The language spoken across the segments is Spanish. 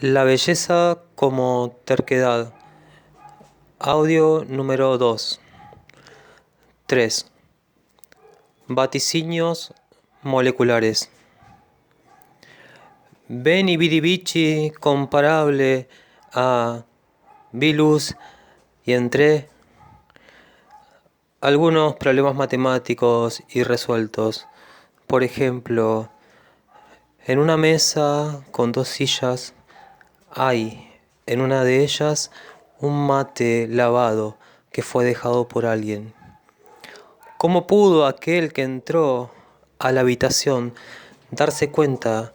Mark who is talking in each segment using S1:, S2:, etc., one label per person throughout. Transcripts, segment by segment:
S1: La belleza como terquedad. Audio número 2. 3. Vaticinios moleculares. Beni vidi vici comparable a Vilus y entre algunos problemas matemáticos irresueltos. Por ejemplo, en una mesa con dos sillas hay en una de ellas un mate lavado que fue dejado por alguien. ¿Cómo pudo aquel que entró a la habitación darse cuenta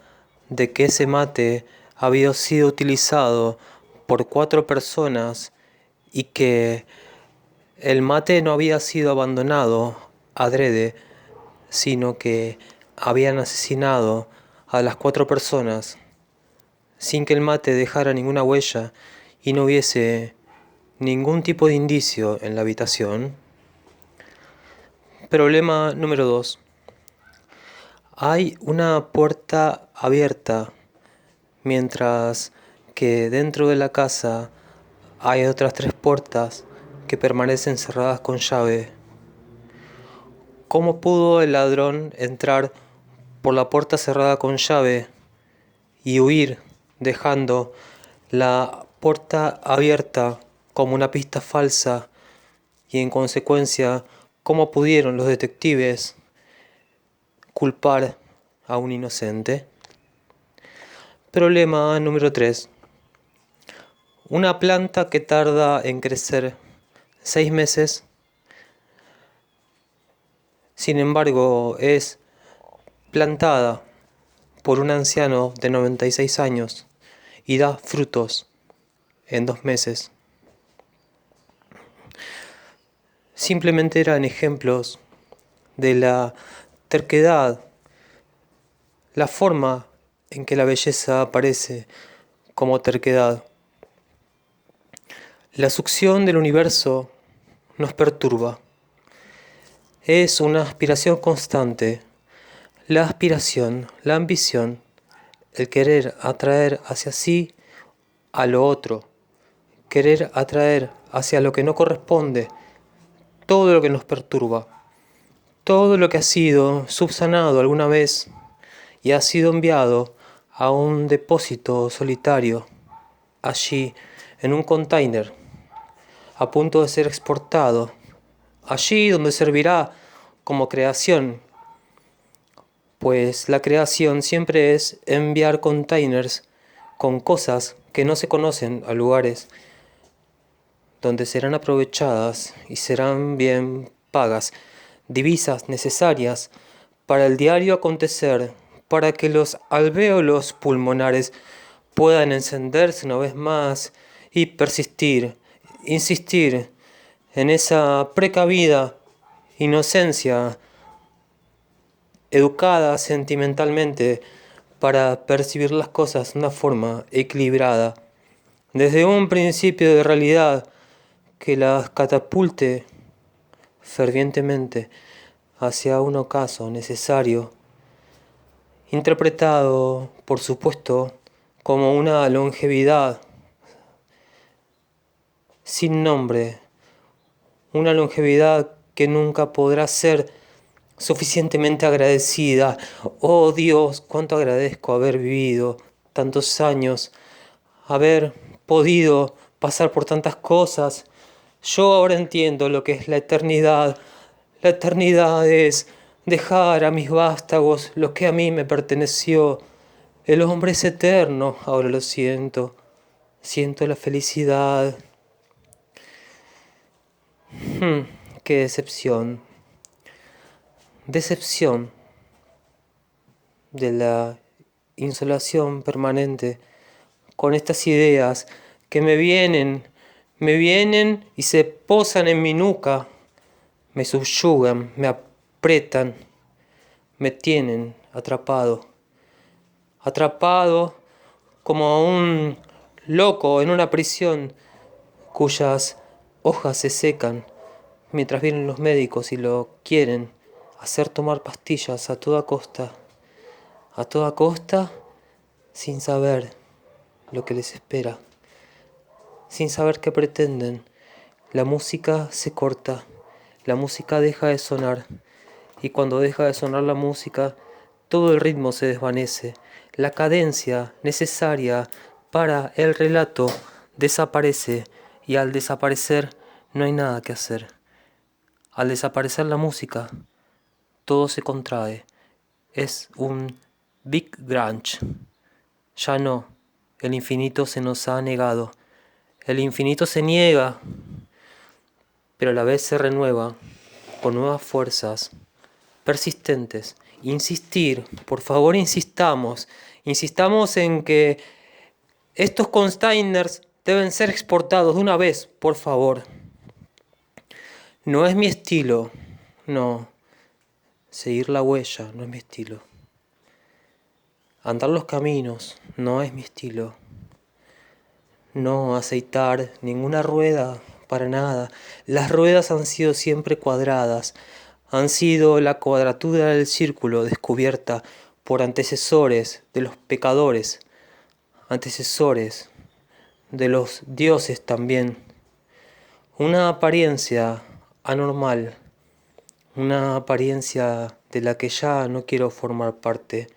S1: de que ese mate había sido utilizado por 4 personas y que el mate no había sido abandonado adrede, sino que habían asesinado a las 4 personas sin que el mate dejara ninguna huella y no hubiese ningún tipo de indicio en la habitación? Problema número 2. Hay una puerta abierta, mientras que dentro de la casa hay otras 3 puertas que permanecen cerradas con llave. ¿Cómo pudo el ladrón entrar por la puerta cerrada con llave y huir, dejando la puerta abierta como una pista falsa? Y en consecuencia, ¿cómo pudieron los detectives culpar a un inocente? Problema número 3. Una planta que tarda en crecer 6 meses, sin embargo, es plantada por un anciano de 96 años y da frutos en 2 meses. Simplemente eran ejemplos de la terquedad, la forma en que la belleza aparece como terquedad. La succión del universo nos perturba. Es una aspiración constante. La aspiración, la ambición, el querer atraer hacia sí a lo otro, querer atraer hacia lo que no corresponde, todo lo que nos perturba, todo lo que ha sido subsanado alguna vez y ha sido enviado a un depósito solitario, allí en un container, a punto de ser exportado, allí donde servirá como creación, pues la creación siempre es enviar containers con cosas que no se conocen a lugares donde serán aprovechadas y serán bien pagas, divisas necesarias para el diario acontecer, para que los alvéolos pulmonares puedan encenderse una vez más y persistir, insistir en esa precavida inocencia educada sentimentalmente para percibir las cosas de una forma equilibrada, desde un principio de realidad que las catapulte fervientemente hacia un ocaso necesario, interpretado, por supuesto, como una longevidad sin nombre, una longevidad que nunca podrá ser suficientemente agradecida. Oh Dios, cuánto agradezco haber vivido tantos años, haber podido pasar por tantas cosas. Yo ahora entiendo lo que es la eternidad. La eternidad es dejar a mis vástagos lo que a mí me perteneció. El hombre es eterno, ahora lo siento. Siento la felicidad. Qué decepción. Decepción de la insolación permanente con estas ideas que me vienen y se posan en mi nuca, me subyugan, me aprietan, me tienen atrapado como un loco en una prisión cuyas hojas se secan mientras vienen los médicos y lo quieren hacer tomar pastillas a toda costa, sin saber lo que les espera. Sin saber qué pretenden, la música se corta, la música deja de sonar, y cuando deja de sonar la música, todo el ritmo se desvanece, la cadencia necesaria para el relato desaparece, y al desaparecer no hay nada que hacer. Al desaparecer la música, todo se contrae. Es un Big Crunch. Ya no, el infinito se nos ha negado. El infinito se niega, pero a la vez se renueva con nuevas fuerzas persistentes. Insistir, por favor insistamos. Insistamos en que estos containers deben ser exportados de una vez, por favor. No es mi estilo, no. Seguir la huella no es mi estilo. Andar los caminos no es mi estilo. No aceitar ninguna rueda para nada. Las ruedas han sido siempre cuadradas. Han sido la cuadratura del círculo descubierta por antecesores de los pecadores, antecesores de los dioses también. Una apariencia anormal, una apariencia de la que ya no quiero formar parte.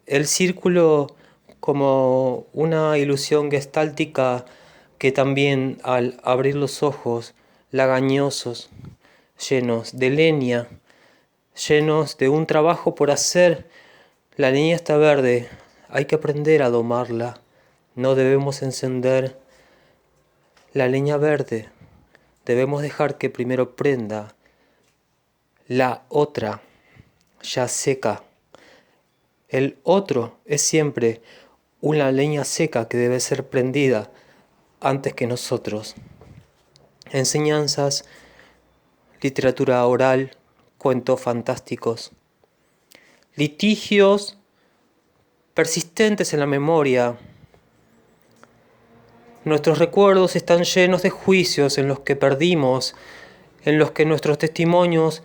S1: El círculo como una ilusión gestáltica que también al abrir los ojos, lagañosos, llenos de leña, llenos de un trabajo por hacer, la leña está verde, hay que aprender a domarla, no debemos encender la leña verde, debemos dejar que primero prenda la otra, ya seca. El otro es siempre una leña seca que debe ser prendida antes que nosotros. Enseñanzas, literatura oral, cuentos fantásticos, litigios persistentes en la memoria. Nuestros recuerdos están llenos de juicios en los que perdimos, en los que nuestros testimonios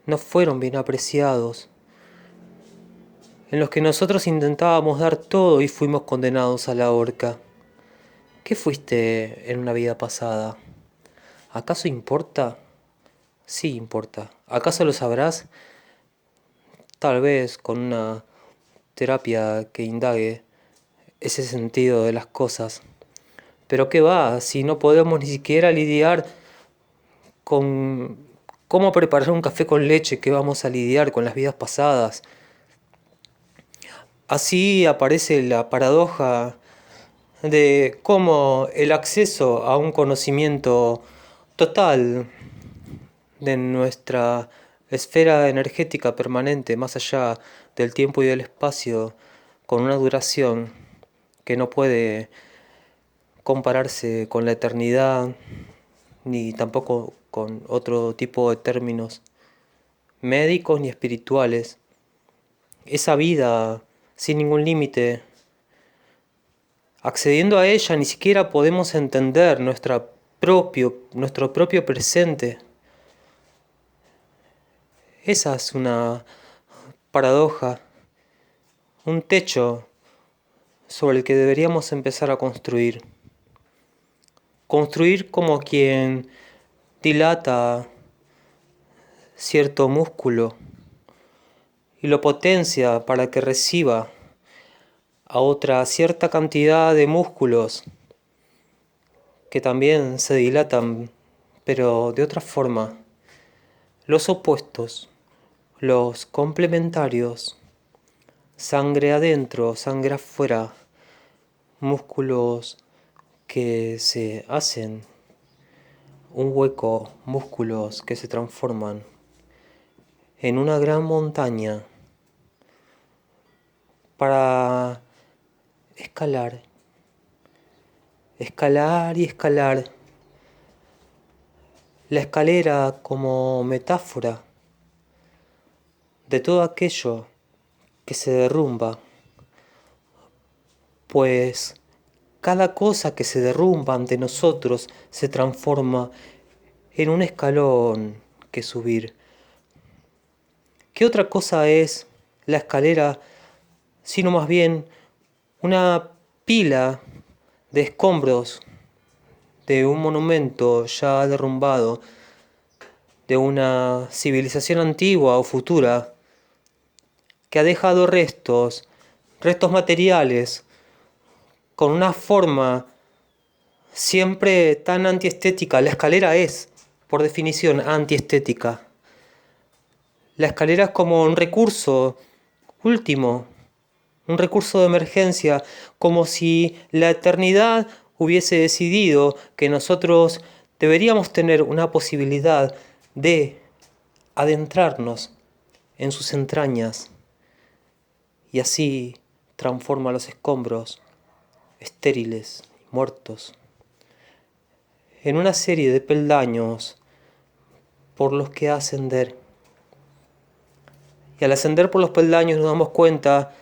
S1: no fueron bien apreciados, en los que nosotros intentábamos dar todo y fuimos condenados a la horca. ¿Qué fuiste en una vida pasada? ¿Acaso importa? Sí importa. ¿Acaso lo sabrás? Tal vez con una terapia que indague ese sentido de las cosas. Pero qué va, si no podemos ni siquiera lidiar con cómo preparar un café con leche, ¿qué vamos a lidiar con las vidas pasadas? Así aparece la paradoja de cómo el acceso a un conocimiento total de nuestra esfera energética permanente, más allá del tiempo y del espacio, con una duración que no puede compararse con la eternidad, ni tampoco con otro tipo de términos médicos ni espirituales. Esa vida sin ningún límite, accediendo a ella ni siquiera podemos entender nuestro propio presente. Esa es una paradoja, un techo sobre el que deberíamos empezar a construir. Construir como quien dilata cierto músculo y lo potencia para que reciba a otra cierta cantidad de músculos que también se dilatan, pero de otra forma. Los opuestos, los complementarios, sangre adentro, sangre afuera, músculos que se hacen un hueco, músculos que se transforman en una gran montaña para escalar, escalar y escalar. La escalera como metáfora de todo aquello que se derrumba, pues cada cosa que se derrumba ante nosotros se transforma en un escalón que subir. ¿Qué otra cosa es la escalera, sino más bien una pila de escombros de un monumento ya derrumbado, de una civilización antigua o futura, que ha dejado restos materiales, con una forma siempre tan antiestética. La escalera es, por definición, antiestética. La escalera es como un recurso último, un recurso de emergencia, como si la eternidad hubiese decidido que nosotros deberíamos tener una posibilidad de adentrarnos en sus entrañas, y así transforma los escombros estériles y muertos en una serie de peldaños por los que ascender. Y al ascender por los peldaños nos damos cuenta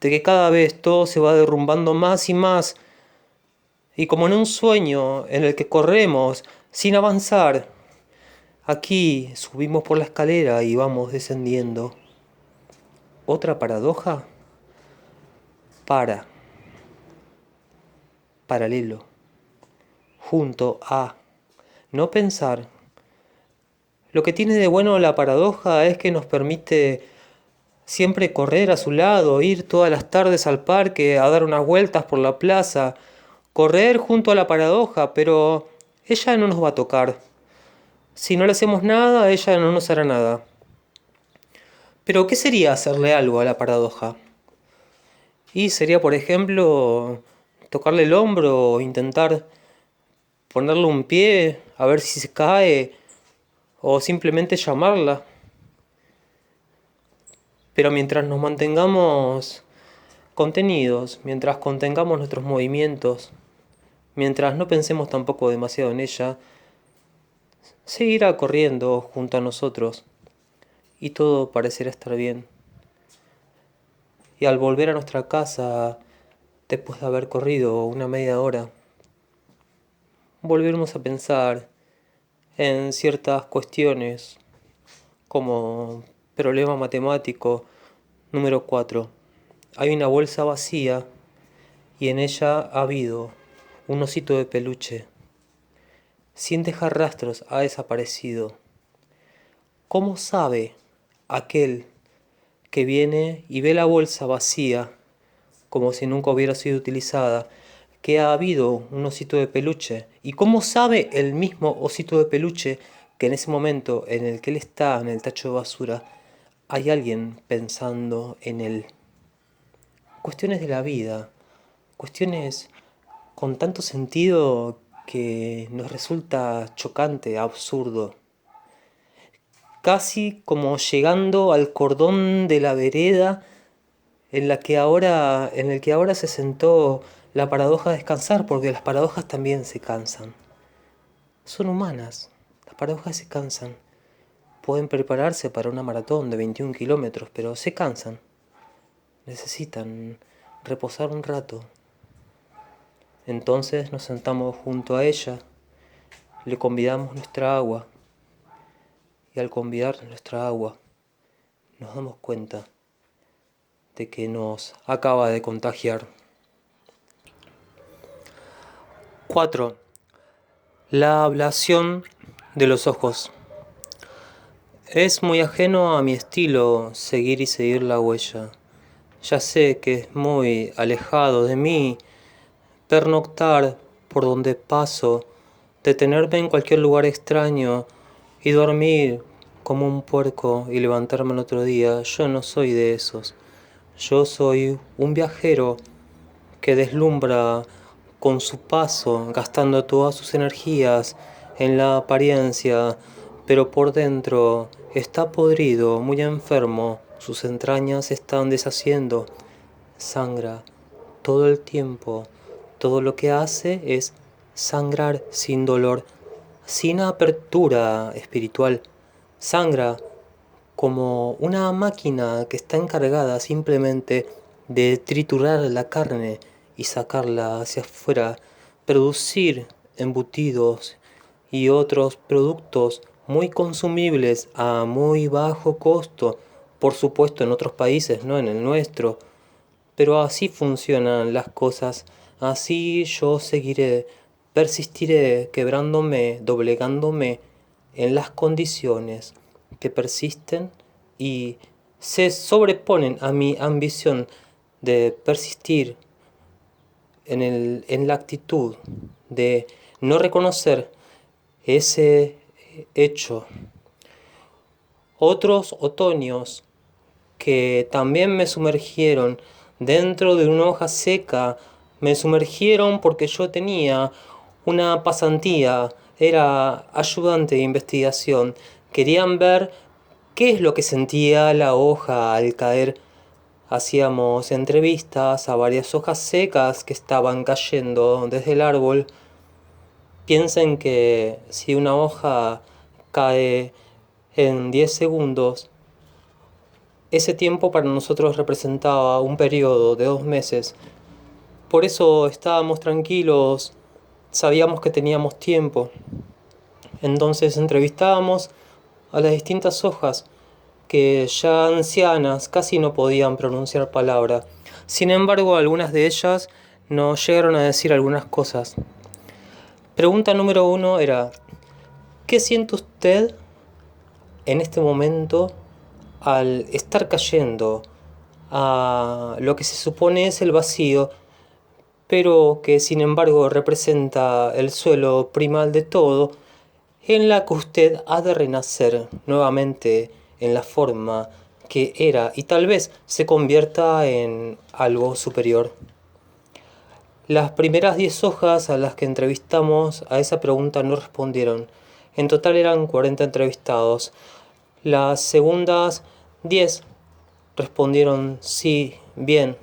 S1: de que cada vez todo se va derrumbando más y más, y como en un sueño en el que corremos sin avanzar, aquí subimos por la escalera y vamos descendiendo. Otra paradoja: paralelo, junto a, no pensar. Lo que tiene de bueno la paradoja es que nos permite siempre correr a su lado, ir todas las tardes al parque a dar unas vueltas por la plaza, correr junto a la paradoja, pero ella no nos va a tocar. Si no le hacemos nada, ella no nos hará nada. Pero ¿qué sería hacerle algo a la paradoja? Y sería, por ejemplo, tocarle el hombro o intentar ponerle un pie a ver si se cae, o simplemente llamarla. Pero mientras nos mantengamos contenidos, mientras contengamos nuestros movimientos, mientras no pensemos tampoco demasiado en ella, seguirá corriendo junto a nosotros y todo parecerá estar bien. Y al volver a nuestra casa, después de haber corrido una media hora, volveremos a pensar en ciertas cuestiones, como problema matemático número 4. Hay una bolsa vacía y en ella ha habido un osito de peluche. Sin dejar rastros ha desaparecido. ¿Cómo sabe aquel que viene y ve la bolsa vacía, como si nunca hubiera sido utilizada, que ha habido un osito de peluche? ¿Y cómo sabe el mismo osito de peluche que en ese momento en el que él está en el tacho de basura hay alguien pensando en él? Cuestiones de la vida, cuestiones con tanto sentido que nos resulta chocante, absurdo. Casi como llegando al cordón de la vereda en el que ahora se sentó la paradoja a descansar, porque las paradojas también se cansan. Son humanas, las paradojas se cansan. Pueden prepararse para una maratón de 21 kilómetros, pero se cansan. Necesitan reposar un rato. Entonces nos sentamos junto a ella, le convidamos nuestra agua, y al convidar nuestra agua nos damos cuenta de que nos acaba de contagiar. 4. La ablación de los ojos. Es muy ajeno a mi estilo seguir y seguir la huella. Ya sé que es muy alejado de mí pernoctar por donde paso, detenerme en cualquier lugar extraño y dormir como un puerco y levantarme el otro día. Yo no soy de esos. Yo soy un viajero que deslumbra con su paso, gastando todas sus energías en la apariencia, pero por dentro está podrido, muy enfermo, sus entrañas se están deshaciendo, sangra todo el tiempo. Todo lo que hace es sangrar sin dolor, sin apertura espiritual. Sangra como una máquina que está encargada simplemente de triturar la carne y sacarla hacia afuera, producir embutidos y otros productos muy consumibles a muy bajo costo, por supuesto en otros países, no en el nuestro, pero así funcionan las cosas así yo seguiré, persistiré, quebrándome, doblegándome en las condiciones que persisten y se sobreponen a mi ambición de persistir en la actitud de no reconocer ese hecho. Otros otoños que también me sumergieron dentro de una hoja seca, me sumergieron porque yo tenía una pasantía, era ayudante de investigación. Querían ver qué es lo que sentía la hoja al caer. Hacíamos entrevistas a varias hojas secas que estaban cayendo desde el árbol. Piensen que si una hoja cae en 10 segundos, ese tiempo para nosotros representaba un periodo de 2 meses. Por eso estábamos tranquilos, sabíamos que teníamos tiempo. Entonces entrevistábamos a las distintas hojas que ya ancianas casi no podían pronunciar palabra. Sin embargo, algunas de ellas nos llegaron a decir algunas cosas. Pregunta número 1 era: ¿qué siente usted en este momento al estar cayendo a lo que se supone es el vacío, pero que sin embargo representa el suelo primal de todo, en la que usted ha de renacer nuevamente en la forma que era y tal vez se convierta en algo superior? Las primeras 10 hojas a las que entrevistamos a esa pregunta no respondieron. En total eran 40 entrevistados. Las segundas 10 respondieron sí, bien.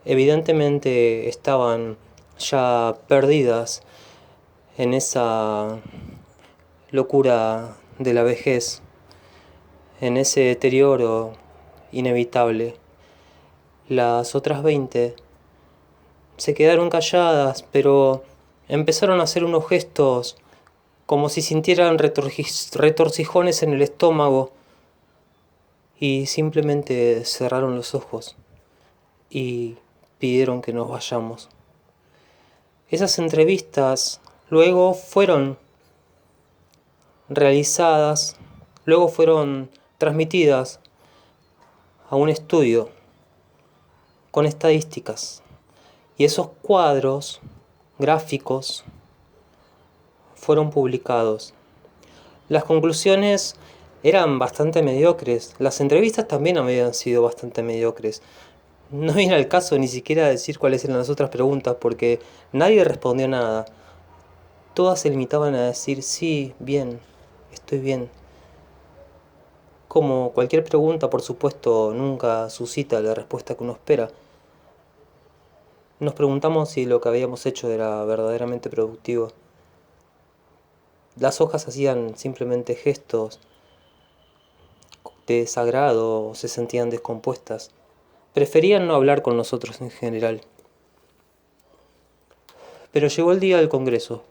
S1: Evidentemente estaban ya perdidas en esa locura de la vejez, en ese deterioro inevitable. Las otras 20 se quedaron calladas, pero empezaron a hacer unos gestos como si sintieran retorcijones en el estómago y simplemente cerraron los ojos y pidieron que nos vayamos. Esas entrevistas luego fueron realizadas, luego fueron transmitidas a un estudio con estadísticas. Y esos cuadros gráficos fueron publicados. Las conclusiones eran bastante mediocres. Las entrevistas también habían sido bastante mediocres. No viene al caso ni siquiera decir cuáles eran las otras preguntas porque nadie respondió nada. Todas se limitaban a decir sí, bien, estoy bien. Como cualquier pregunta, por supuesto, nunca suscita la respuesta que uno espera. Nos preguntamos si lo que habíamos hecho era verdaderamente productivo. Las hojas hacían simplemente gestos de desagrado o se sentían descompuestas. Preferían no hablar con nosotros en general. Pero llegó el día del Congreso.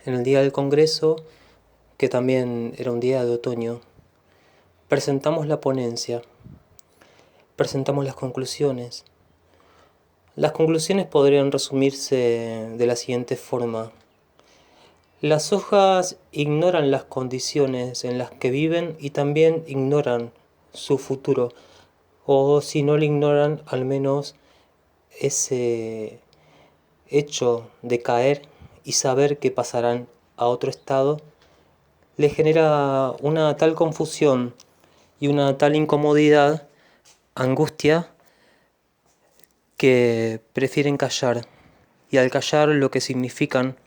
S1: En el día del Congreso, que también era un día de otoño, presentamos la ponencia, presentamos las conclusiones. Las conclusiones podrían resumirse de la siguiente forma. Las hojas ignoran las condiciones en las que viven y también ignoran su futuro. O si no lo ignoran, al menos ese hecho de caer y saber que pasarán a otro estado les genera una tal confusión y una tal incomodidad, angustia, que prefieren callar. Y al callar lo que significan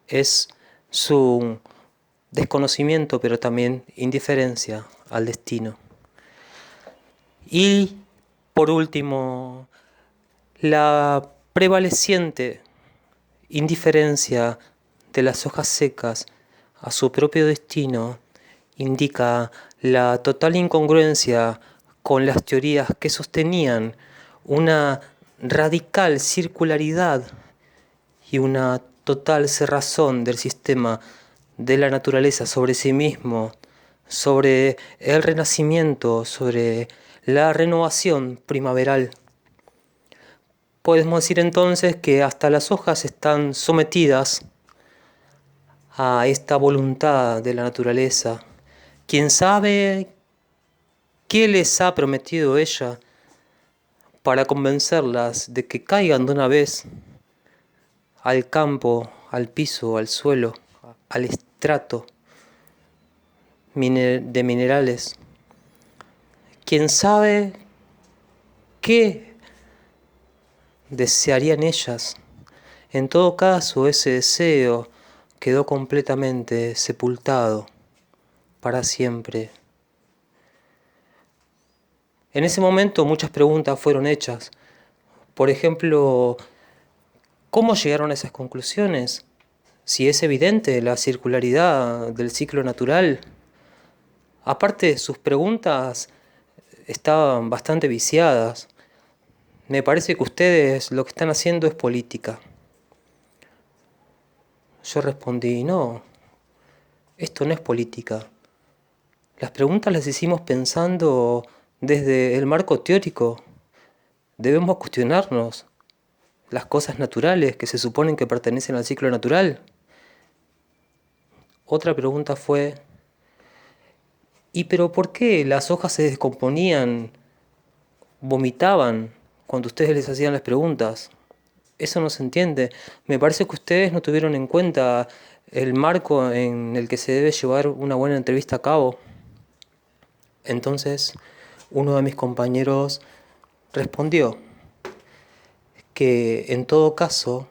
S1: es su desconocimiento, pero también indiferencia al destino. Y por último, la prevaleciente indiferencia de las hojas secas a su propio destino indica la total incongruencia con las teorías que sostenían una radical circularidad y una total cerrazón del sistema de la naturaleza sobre sí mismo, sobre el renacimiento, sobre la renovación primaveral. Podemos decir entonces que hasta las hojas están sometidas a esta voluntad de la naturaleza. ¿Quién sabe qué les ha prometido ella para convencerlas de que caigan de una vez al campo, al piso, al suelo, al estrato de minerales? ¿Quién sabe qué desearían ellas? En todo caso, ese deseo quedó completamente sepultado para siempre. En ese momento muchas preguntas fueron hechas. Por ejemplo, ¿cómo llegaron a esas conclusiones? Si es evidente la circularidad del ciclo natural. Aparte, sus preguntas estaban bastante viciadas. Me parece que ustedes lo que están haciendo es política. Yo respondí, no, esto no es política. Las preguntas las hicimos pensando desde el marco teórico. Debemos cuestionarnos las cosas naturales que se suponen que pertenecen al ciclo natural. Otra pregunta fue, ¿y pero por qué las hojas se descomponían, vomitaban cuando ustedes les hacían las preguntas? Eso no se entiende. Me parece que ustedes no tuvieron en cuenta el marco en el que se debe llevar una buena entrevista a cabo. Entonces, uno de mis compañeros respondió que en todo caso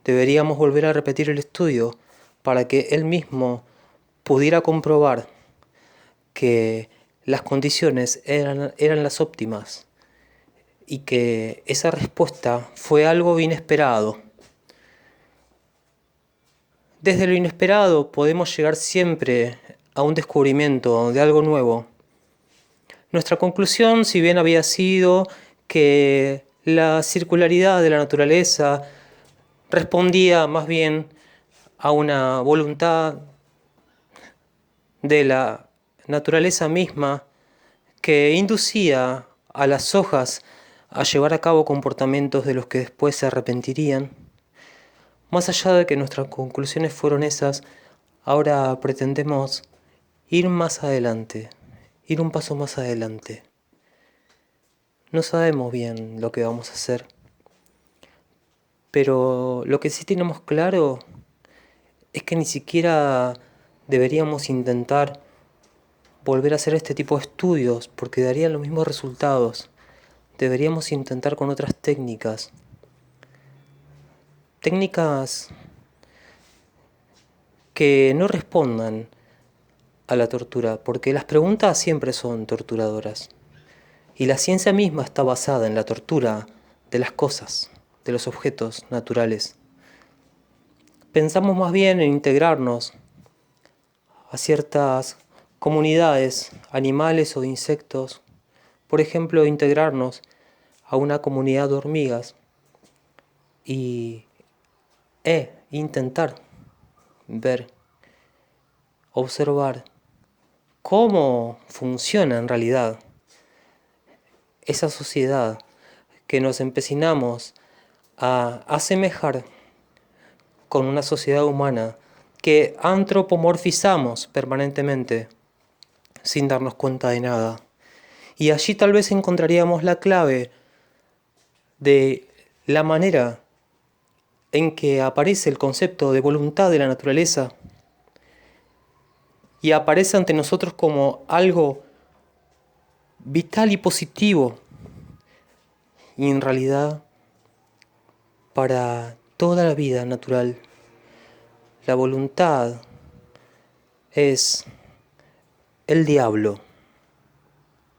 S1: deberíamos volver a repetir el estudio para que él mismo pudiera comprobar que las condiciones eran las óptimas y que esa respuesta fue algo inesperado. Desde lo inesperado podemos llegar siempre a un descubrimiento de algo nuevo. Nuestra conclusión, si bien había sido que la circularidad de la naturaleza respondía más bien a una voluntad de la naturaleza misma que inducía a las hojas a llevar a cabo comportamientos de los que después se arrepentirían. Más allá de que nuestras conclusiones fueron esas, ahora pretendemos ir más adelante, ir un paso más adelante. No sabemos bien lo que vamos a hacer, pero lo que sí tenemos claro es que ni siquiera deberíamos intentar volver a hacer este tipo de estudios porque darían los mismos resultados. Deberíamos intentar con otras técnicas. Técnicas que no respondan a la tortura, porque las preguntas siempre son torturadoras. Y la ciencia misma está basada en la tortura de las cosas, de los objetos naturales. Pensamos más bien en integrarnos a ciertas comunidades, animales o de insectos. Por ejemplo, integrarnos a una comunidad de hormigas y intentar ver, observar cómo funciona en realidad esa sociedad que nos empecinamos a asemejar con una sociedad humana que antropomorfizamos permanentemente sin darnos cuenta de nada. Y allí tal vez encontraríamos la clave de la manera en que aparece el concepto de voluntad de la naturaleza y aparece ante nosotros como algo vital y positivo, y en realidad para toda la vida natural la voluntad es el diablo.